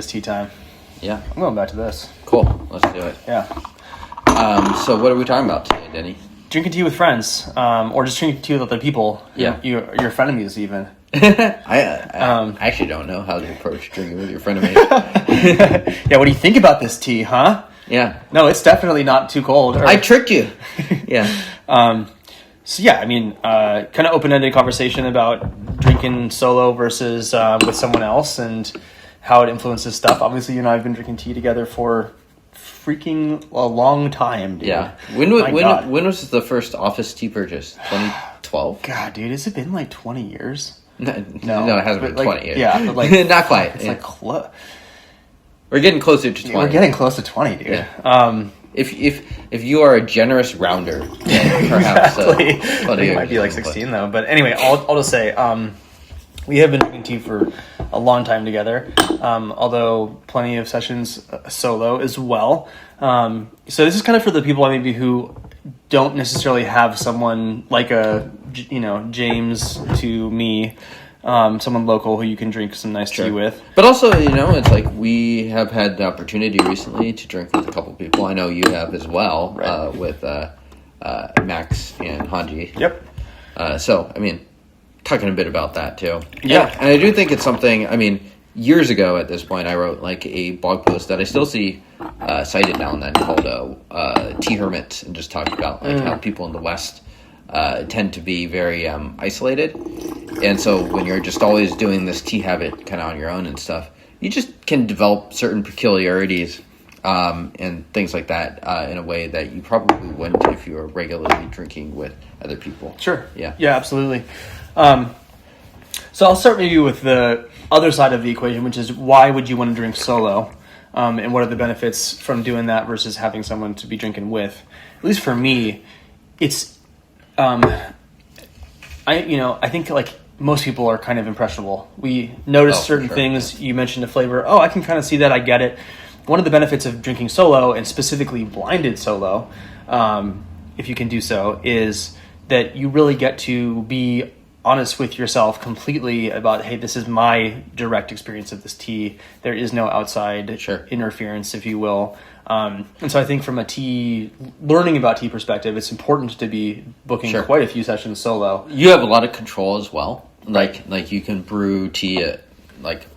is tea time. Yeah. I'm going back to this. Cool. Let's do it. Yeah. So what are we talking about today, Denny? Drinking tea with friends, or just drinking tea with other people. Yeah. Your frenemies even. I actually don't know how to approach drinking with your frenemies. Yeah, what do you think about this tea, huh? Yeah. No, it's definitely not too cold. I tricked you. Yeah. So yeah, I mean, kind of open-ended conversation about drinking solo versus with someone else and how it influences stuff. Obviously, you and I have been drinking tea together for freaking a long time, dude. Yeah. When was the first office tea purchase? 2012? God, dude, has it been like 20 years? No, it hasn't been 20 years. Yeah, but like not quite. It's like we're getting closer to 20. We're getting close to 20, dude. Yeah. If you are a generous rounder, then perhaps exactly. It might be like 16 though. But anyway, I'll just say we have been drinking tea for a long time together. Although plenty of sessions solo as well. So this is kind of for the people maybe who don't necessarily have someone like James to me. Someone local who you can drink some nice tea with. But also, it's like we have had the opportunity recently to drink with a couple people. I know you have as well, right. With Max and Hanji. Yep. So, I mean, talking a bit about that too. Yeah. And I do think it's something, I mean, years ago at this point, I wrote like a blog post that I still see cited now and then called Tea Hermits, and just talked about like how people in the West tend to be very isolated. And so when you're just always doing this tea habit kind of on your own and stuff, you just can develop certain peculiarities and things like that in a way that you probably wouldn't if you were regularly drinking with other people. Sure. Yeah. Yeah, absolutely. So I'll start maybe with the other side of the equation, which is why would you want to drink solo? And what are the benefits from doing that versus having someone to be drinking with? At least for me, it's... I think like most people are kind of impressionable. We notice certain things. You mentioned a flavor. Oh, I can kind of see that. I get it. One of the benefits of drinking solo, and specifically blinded solo, if you can do so, is that you really get to be honest with yourself completely about, hey, this is my direct experience of this tea. There is no outside interference, if you will. And so I think from a learning about tea perspective, it's important to be booking quite a few sessions solo. You have a lot of control as well. Like you can brew tea at, like,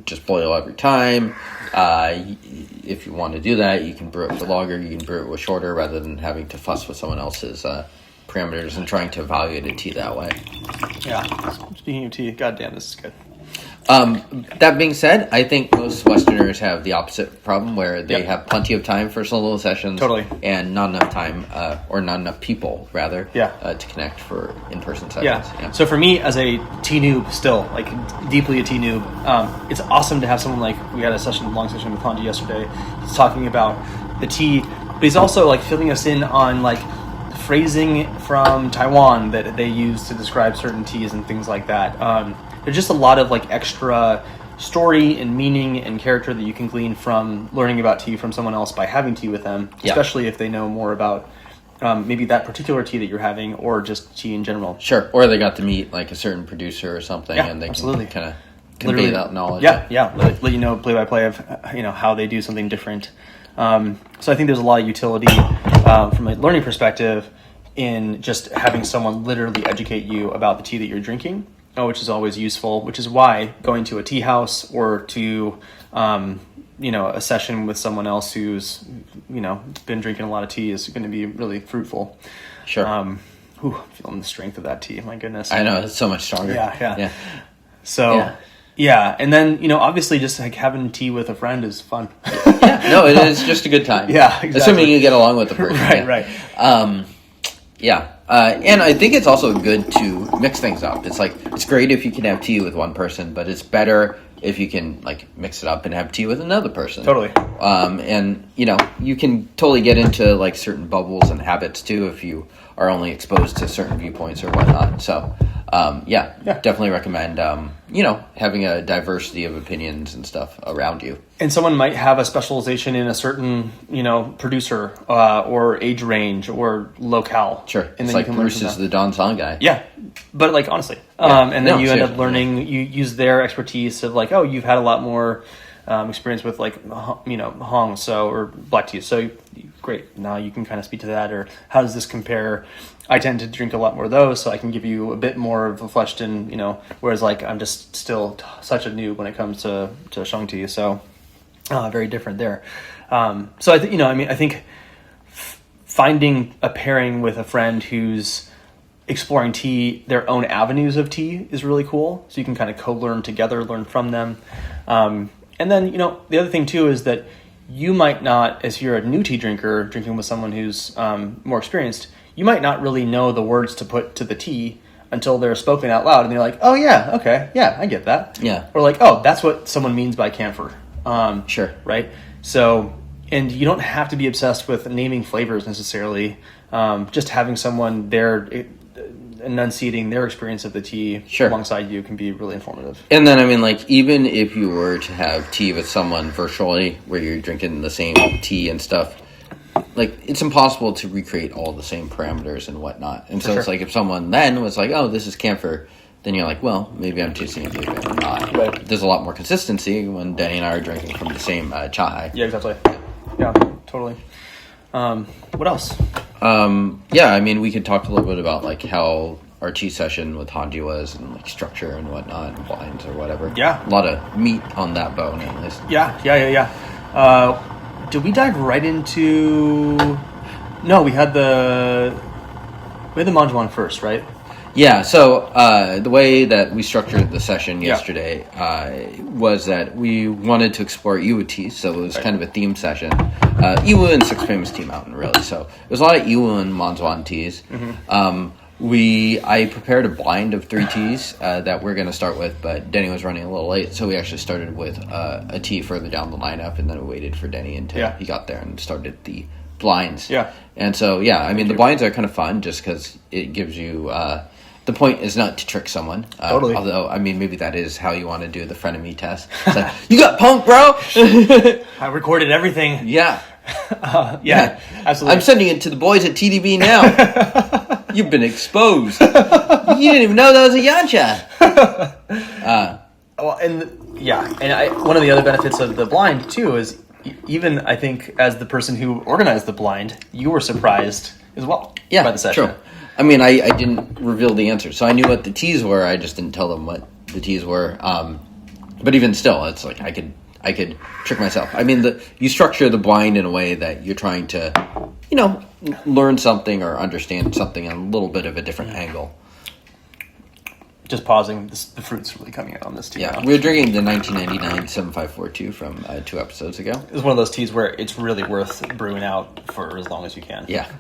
just boil every time. If you want to do that, you can brew it for longer. You can brew it with shorter rather than having to fuss with someone else's parameters and trying to evaluate a tea that way. Yeah. Speaking of tea, goddamn, this is good. That being said, I think most Westerners have the opposite problem where they have plenty of time for solo sessions. Totally. And not enough time, or not enough people, rather, to connect for in-person sessions. Yeah. So for me, as a tea noob still, like deeply a tea noob, it's awesome to have someone like, we had a long session with Hanji yesterday. He's talking about the tea, but he's also like filling us in on like phrasing from Taiwan that they use to describe certain teas and things like that. There's just a lot of like extra story and meaning and character that you can glean from learning about tea from someone else by having tea with them, especially if they know more about maybe that particular tea that you're having or just tea in general. Sure. Or they got to meet like a certain producer or something, and they can kind of convey that knowledge. Let you know play by play of how they do something different. So I think there's a lot of utility from a learning perspective in just having someone literally educate you about the tea that you're drinking. Which is always useful, which is why going to a tea house or to, a session with someone else who's, been drinking a lot of tea is going to be really fruitful. Sure. Feeling the strength of that tea. My goodness. I know, it's so much stronger. Yeah. So, and then, obviously just like having tea with a friend is fun. No, it is just a good time. Yeah, exactly. Assuming you get along with the person. Right. And I think it's also good to mix things up. It's great if you can have tea with one person, but it's better if you can like mix it up and have tea with another person. Totally. And you can totally get into like certain bubbles and habits too if you are only exposed to certain viewpoints or whatnot. So definitely recommend having a diversity of opinions and stuff around you. And someone might have a specialization in a certain producer or age range or locale. Sure. It's like Bruce is the Don Song guy. Yeah, but like honestly, and then you end up learning. You use their expertise of like, oh, you've had a lot more experience with like Hong So or black tea. So great. Now you can kind of speak to that, or how does this compare? I tend to drink a lot more of those, so I can give you a bit more of a fleshed in, whereas like I'm just still such a noob when it comes to Shang tea. So very different there. So I think I think finding a pairing with a friend who's exploring tea, their own avenues of tea, is really cool. So you can kind of co-learn together, learn from them. And then, the other thing too is that you might not, as you're a new tea drinker, drinking with someone who's more experienced, you might not really know the words to put to the tea until they're spoken out loud. And they're like, oh yeah, okay, yeah, I get that. Yeah. Or like, oh, that's what someone means by camphor. Sure. Right? So, and you don't have to be obsessed with naming flavors necessarily. Just having someone there enunciating their experience of the tea alongside you can be really informative. And then, I mean, like, even if you were to have tea with someone virtually, where you're drinking the same tea and stuff, like, it's impossible to recreate all the same parameters and whatnot. And so it's like, if someone then was like, oh, this is camphor, then you're like, well, maybe I'm tasting it, maybe I'm not. Right. There's a lot more consistency when Denny and I are drinking from the same chai. Yeah, exactly. Yeah, totally. What else? Yeah, I mean, we could talk a little bit about like how our tea session with Hanji was, and like structure and whatnot, and blinds or whatever. Yeah, a lot of meat on that bone at least. Yeah. Did we dive right into? No, we had the Manjuan first, right? Yeah, so the way that we structured the session yesterday was that we wanted to explore Iwu tea, so it was kind of a theme session. Iwu and Six Famous Tea Mountain, really. So it was a lot of Iwu and Manjuan teas. Mm-hmm. I prepared a blind of 3 teas that we're going to start with, but Denny was running a little late, so we actually started with a tea further down the lineup, and then we waited for Denny until he got there and started the blinds. Yeah. And so, I mean, the blinds are kind of fun just because it gives you... the point is not to trick someone. Totally. Although, I mean, maybe that is how you want to do the frenemy test. It's like, you got punked, bro! I recorded everything. Yeah. Yeah, absolutely. I'm sending it to the boys at TDB now. You've been exposed. You didn't even know that was a yancha. One of the other benefits of the blind, too, is even, I think, as the person who organized the blind, you were surprised as well by the session. True. I mean, I didn't reveal the answer, so I knew what the teas were. I just didn't tell them what the teas were. But even still, it's like I could trick myself. I mean, you structure the blind in a way that you're trying to, learn something or understand something in a little bit of a different angle. Just pausing, the fruit's really coming out on this tea. Yeah, we were drinking the 1999 7542 from 2 episodes ago. It's one of those teas where it's really worth brewing out for as long as you can. Yeah,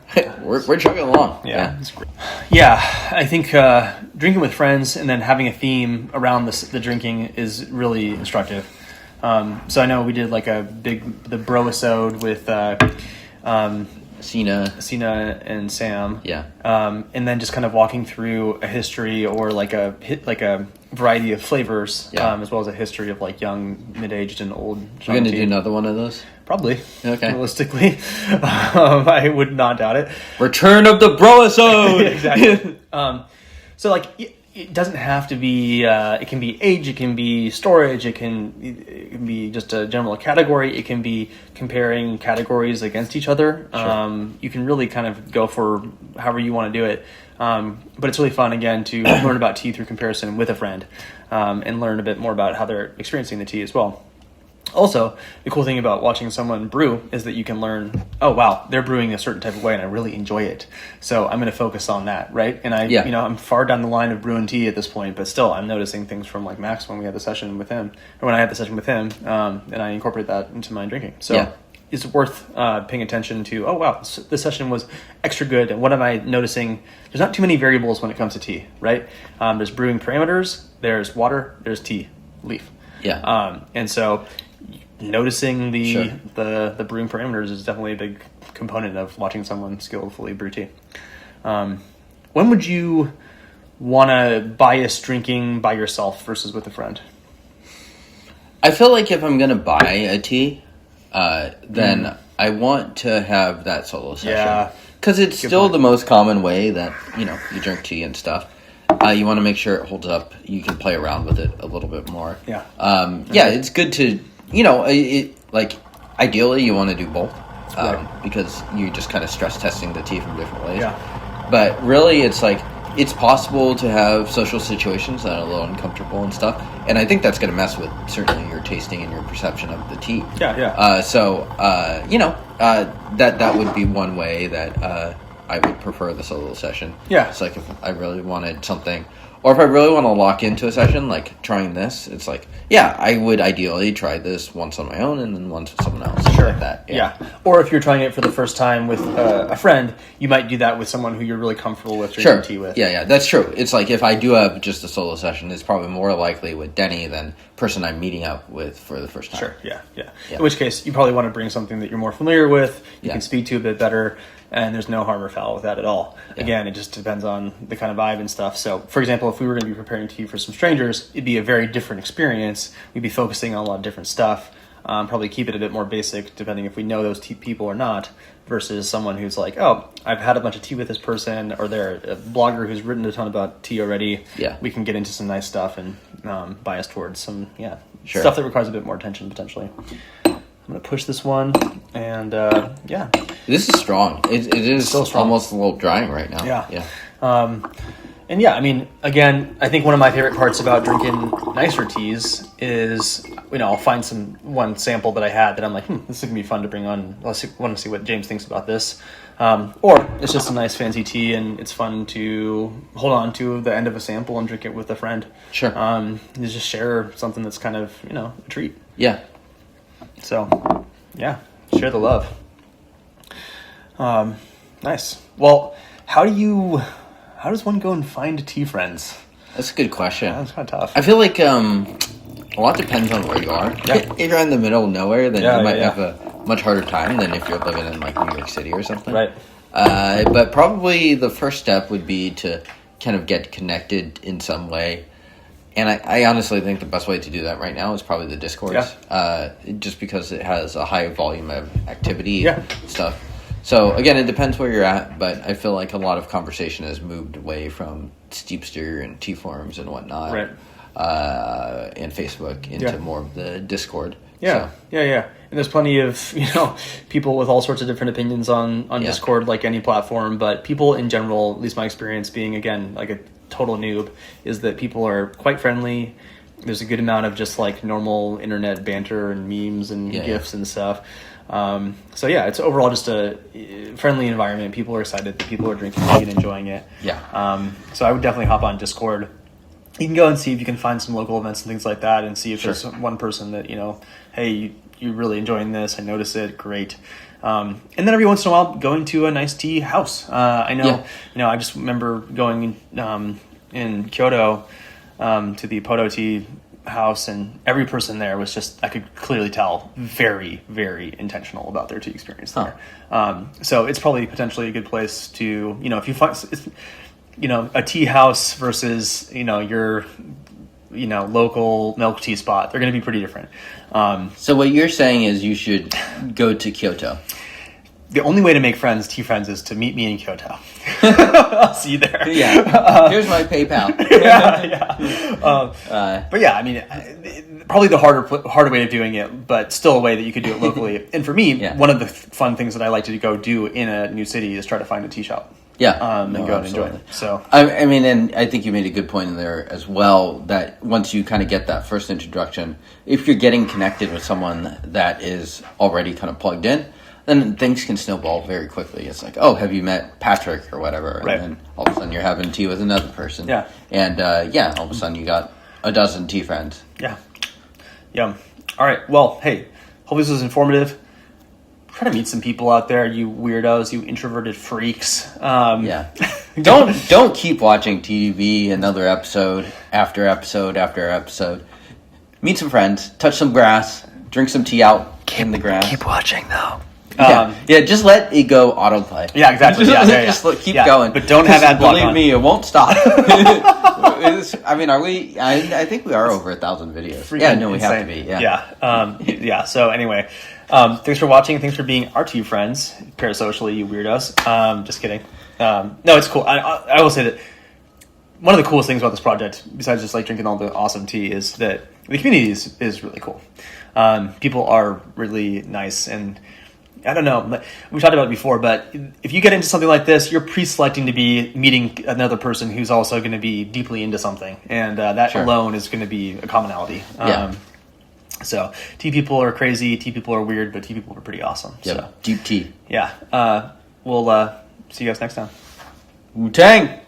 we're chugging along. Yeah, it's great. Yeah, I think drinking with friends and then having a theme around the drinking is really instructive. So I know we did like the Broisode with Sina and Sam. Yeah. And then just kind of walking through a history or like a variety of flavors, as well as a history of like young, mid-aged, and old. You're going to do another one of those? Probably. Okay. Realistically, I would not doubt it. Return of the Broisode. Exactly. So like it doesn't have to be. It can be age. It can be storage. It can be just a general category. It can be comparing categories against each other. Sure. You can really kind of go for however you want to do it. But it's really fun again to learn about tea through comparison with a friend, and learn a bit more about how they're experiencing the tea as well. Also, the cool thing about watching someone brew is that you can learn, oh wow, they're brewing a certain type of way and I really enjoy it. So I'm going to focus on that, right? And I'm far down the line of brewing tea at this point, but still I'm noticing things from like Max when we had the session with him, or when I had the session with him, and I incorporate that into my drinking. So it's worth paying attention to, oh wow, this session was extra good, and what am I noticing? There's not too many variables when it comes to tea, right? There's brewing parameters, there's water, there's tea, leaf. Yeah. And so noticing the brewing parameters is definitely a big component of watching someone skillfully brew tea. When would you want to bias drinking by yourself versus with a friend? I feel like if I'm going to buy a tea, then I want to have that solo session. Yeah. Because it's still the most common way that, you drink tea and stuff. You want to make sure it holds up. You can play around with it a little bit more. Yeah. It's good to like ideally you want to do both, Right. because you just kind of stress testing the tea from different ways. Yeah. But really, it's like it's possible to have social situations that are a little uncomfortable and stuff, and I think that's going to mess with certainly your tasting and your perception of the tea. Yeah. That would be one way that I would prefer the solo session. Yeah. It's like if I really wanted something, or if I really want to lock into a session, like trying this, it's like, yeah, I would ideally try this once on my own and then once with someone else. Sure. Like that. Yeah. Or if you're trying it for the first time with a friend, you might do that with someone who you're really comfortable with drinking tea with. Yeah, that's true. It's like if I do have just a solo session, it's probably more likely with Denny than person I'm meeting up with for the first time. Sure. Yeah. In which case, you probably want to bring something that you're more familiar with, you can speak to a bit better, and there's no harm or foul with that at all. Yeah. Again, it just depends on the kind of vibe and stuff. So, for example, if we were going to be preparing tea for some strangers, it'd be a very different experience. We'd be focusing on a lot of different stuff. Probably keep it a bit more basic, depending if we know those people or not, versus someone who's like, oh, I've had a bunch of tea with this person, or they're a blogger who's written a ton about tea already. Yeah. We can get into some nice stuff and bias towards some, Sure. stuff that requires a bit more attention, potentially. I'm going to push this one, and This is strong. It is So strong. almost a little drying right now. Yeah. And I mean, again, I think one of my favorite parts about drinking nicer teas is, I'll find one sample that I had that I'm like, this is going to be fun to bring on. I want to see what James thinks about this. Or it's just a nice fancy tea and it's fun to hold on to the end of a sample and drink it with a friend. Sure. Just share something that's kind of, a treat. Yeah. So, yeah, share the love. Nice. Well, how does one go and find tea friends? That's a good question. That's kind of tough. I feel like a lot depends on where you are. Yeah. If you're in the middle of nowhere, then you might yeah. have a much harder time than if you're living in like New York City or something. Right. But probably the first step would be to kind of get connected in some way. And I honestly think the best way to do that right now is probably the Discords. Yeah. Just because it has a high volume of activity Yeah. stuff. So, again, it depends where you're at, but I feel like a lot of conversation has moved away from Steepster and tea forums and whatnot, Right. And Facebook into more of the Discord. Yeah. So, And there's plenty of, people with all sorts of different opinions on Discord, like any platform, but people in general, at least my experience being, again, like a total noob, is that people are quite friendly. There's a good amount of just like normal internet banter and memes and GIFs and stuff. It's overall just a friendly environment. People are excited that people are drinking tea and enjoying it. Yeah. So I would definitely hop on Discord. You can go and see if you can find some local events and things like that, and see if there's one person that, hey, you're really enjoying this. I notice it. Great. And then every once in a while, going to a nice tea house. I know, I just remember going in Kyoto to the Poto Tea house, and every person there was just, I could clearly tell, very, very intentional about their tea experience there. So it's probably potentially a good place to, if you find, a tea house versus, your, local milk tea spot, they're going to be pretty different. So what you're saying is you should go to Kyoto. The only way to make tea friends, is to meet me in Kyoto. I'll see you there. Yeah. Here's my PayPal. But yeah, I mean, probably the harder way of doing it, but still a way that you could do it locally. And for me, one of the fun things that I like to go do in a new city is try to find a tea shop. And go and enjoy it. So I mean, and I think you made a good point in there as well, that once you kind of get that first introduction, if you're getting connected with someone that is already kind of plugged in, then things can snowball very quickly. It's like, oh, have you met Patrick or whatever? Right. And then all of a sudden you're having tea with another person. Yeah. And all of a sudden you got a dozen tea friends. Yeah. All right. Well, hey, hope this was informative. Try to meet some people out there, you weirdos, you introverted freaks. Don't keep watching TDB another episode after episode after episode. Meet some friends, touch some grass, drink some tea out in the grass. Keep watching though. Just let it go autoplay. Yeah, exactly. Just keep going. But don't have ad block Believe on. me, it won't stop. I mean, are we? I think we are over 1,000 videos. We have to be. Yeah. So anyway, thanks for watching. Thanks for being our tea friends, parasocially, you weirdos. Just kidding. No, it's cool. I will say that one of the coolest things about this project, besides just like drinking all the awesome tea, is that the community is really cool. People are really nice, and I don't know. We talked about it before, but if you get into something like this, you're pre-selecting to be meeting another person who's also going to be deeply into something, and that alone is going to be a commonality. So tea people are crazy, tea people are weird, but tea people are pretty awesome. Yep. So Deep tea. yeah, we'll see you guys next time. Wu-Tang!